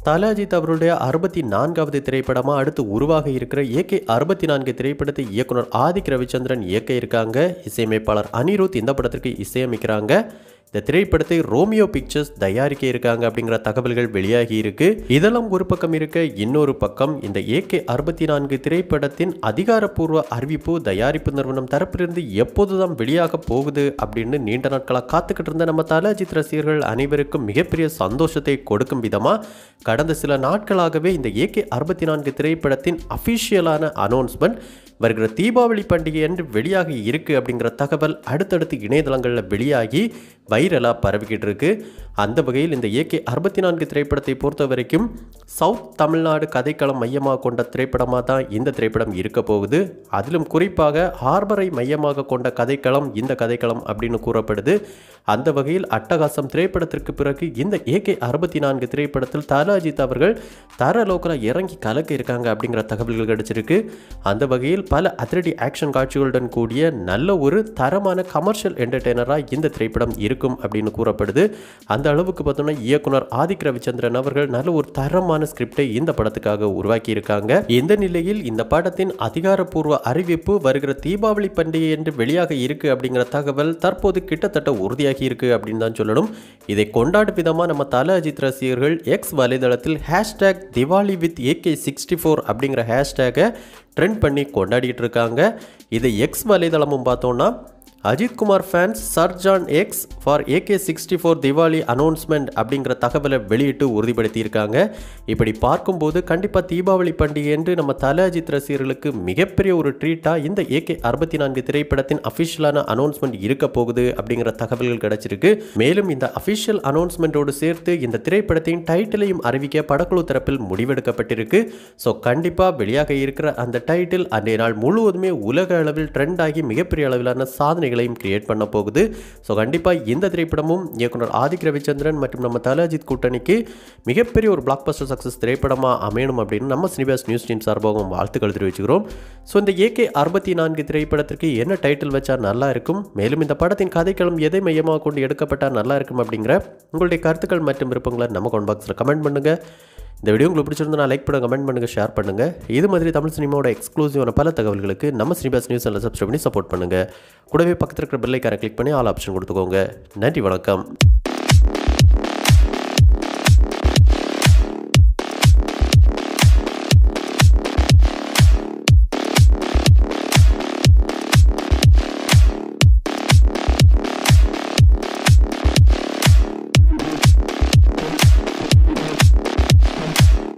தல அஜித் அவருடைய 64வது திரைப்படமா அடுத்து உருவாக இருக்கிற AK 64 திரைப்படத்தை இயக்குனர் ஆதிக் ரவிச்சந்திரன் இயக்க இருக்காங்க. இசையமைப்பாளர் அனிருத் இந்த படத்திற்கு இசையமைக்கிறாங்க. இந்த திரைப்படத்தை ரோமியோ பிக்சர்ஸ் தயாரிக்க இருக்காங்க அப்படிங்கிற தகவல்கள் வெளியாகி இருக்கு. இதெல்லாம் ஒரு பக்கம் இருக்க, இன்னொரு பக்கம் இந்த AK 64 திரைப்படத்தின் அதிகாரப்பூர்வ அறிவிப்பு தயாரிப்பு நிறுவனம் தரப்பிலிருந்து எப்போதுதான் வெளியாக போகுது அப்படின்னு நீண்ட நாட்களாக காத்துக்கிட்டு இருந்த நம்ம தல அஜித் ரசிகர்கள் அனைவருக்கும் மிகப்பெரிய சந்தோஷத்தை கொடுக்கும் விதமா கடந்த சில நாட்களாகவே இந்த AK 64 திரைப்படத்தின் அபிஷியலான அனௌன்ஸ்மெண்ட் வருகிற தீபாவளி பண்டிகை என்று வெளியாகி இருக்கு அப்படிங்கிற தகவல் அடுத்தடுத்து இணையதளங்களில் வெளியாகி வைரலாக பரவிக்கிட்டு இருக்கு. அந்த வகையில் இந்த AK 64 திரைப்படத்தை பொறுத்த வரைக்கும் சவுத் தமிழ்நாடு கதைக்களம் மையமாக கொண்ட திரைப்படமாக தான் இந்த திரைப்படம் இருக்க போகுது. அதிலும் குறிப்பாக ஹார்பரை மையமாக கொண்ட கதைக்களம் இந்த கதைக்களம் அப்படின்னு கூறப்படுது. அந்த வகையில் அட்டகாசம் திரைப்படத்திற்கு பிறகு இந்த AK 64 திரைப்படத்தில் தல அஜித் அவர்கள் தரலோக்கலாக இறங்கி கலக்க இருக்காங்க அப்படிங்கிற தகவல்கள் கிடைச்சிருக்கு. அந்த வகையில் பல அதிரடி ஆக்ஷன் காட்சிகளுடன் கூடிய நல்ல ஒரு தரமான கமர்ஷியல் என்டர்டெய்னராக இந்த திரைப்படம் இருக்கும் அப்படின்னு கூறப்படுது. அந்த அளவுக்கு பார்த்தோம்னா இயக்குனர் ஆதிக் ரவிச்சந்திரன் அவர்கள் நல்ல ஒரு தரமான ஸ்கிரிப்டை இந்த படத்துக்காக உருவாக்கி இருக்காங்க. இந்த நிலையில் இந்த படத்தின் அதிகாரப்பூர்வ அறிவிப்பு வருகிற தீபாவளி பண்டிகை என்று வெளியாக இருக்கு அப்படிங்கிற தகவல் தற்போது கிட்டத்தட்ட உறுதியாகி இருக்கு அப்படின்னு தான் சொல்லணும். இதை கொண்டாடும் விதமா நம்ம தல அஜித் ரசிகர்கள் எக்ஸ் வலைதளத்தில் #Diwali with AK64 அப்படிங்கிற ஹேஷ்டேகை ட்ரெண்ட் பண்ணி கொண்டாடிட்டு இருக்காங்க. இதை எக்ஸ் வலைதளமும் பார்த்தோம்னா Ajith Kumar fans surge on X for AK64 Diwali announcement அப்படிங்கிற தகவலை வெளியிட்டு உறுதிப்படுத்தி இருக்காங்க. இப்படி பார்க்கும்போது கண்டிப்பாக தீபாவளி பண்டிகை என்று நம்ம தல அஜித் ரசிகர்களுக்கு மிகப்பெரிய ஒரு ட்ரீட்டாக இந்த AK 64 திரைப்படத்தின் அஃபிஷியலான அனௌன்ஸ்மெண்ட் இருக்க போகுது அப்படிங்கிற தகவல்கள் கிடைச்சிருக்கு. மேலும் இந்த அஃபிஷியல் அனௌன்ஸ்மெண்ட்டோடு சேர்த்து இந்த திரைப்படத்தின் டைட்டிலையும் அறிவிக்க படக்குழு தரப்பில் முடிவெடுக்கப்பட்டிருக்கு. ஸோ கண்டிப்பாக வெளியாக இருக்கிற அந்த டைட்டில் அன்றைய நாள் முழுவதுமே உலக அளவில் ட்ரெண்ட் ஆகி மிகப்பெரிய அளவிலான சாதனை கிரியேட் பண்ண போகுது. ஸோ கண்டிப்பாக இந்த திரைப்படமும் இயக்குனர் ஆதிக் ரவிச்சந்திரன் மற்றும் நம்ம தல அஜித் கூட்டணிக்கு மிகப்பெரிய ஒரு பிளாக் பஸ்டர் சக்ஸஸ் திரைப்படமாக அமையணும் அப்படின்னு நம்ம சினிபாஸ் நியூஸ் டீம் சார்பாகவும் வாழ்த்துக்கள் தெரிவிச்சுக்கிறோம். ஸோ இந்த AK 64 திரைப்படத்திற்கு என்ன டைட்டில் வச்சா நல்லா இருக்கும், மேலும் இந்த படத்தின் கதைக்களம் எதை மையமாக கொண்டு எடுக்கப்பட்டால் நல்லா இருக்கும் அப்படிங்கிற உங்களுடைய கருத்துக்கள் மற்றும் விருப்பங்களை நம்ம கமெண்ட் பாக்ஸில் கமெண்ட் பண்ணுங்க. இந்த வீடியோ உங்களுக்கு பிடிச்சிருந்தா லைக் பண்ணுங்க, கமெண்ட் பண்ணுங்க, ஷேர் பண்ணுங்க. இது மாதிரி தமிழ் சினிமாவோட எக்ஸ்க்ளூசிவான பல தகவல்களுக்கு நம்ம சினிபாஸ் நியூஸ் சேனலை சப்ஸ்கிரைப் பண்ணி சப்போர்ட் பண்ணுங்க. கூடவே பக்கத்தில் இருக்கிற பெல் ஐகானை கிளிக் பண்ணி ஆல் ஆப்ஷன் கொடுத்துக்கோங்க. நன்றி, வணக்கம்.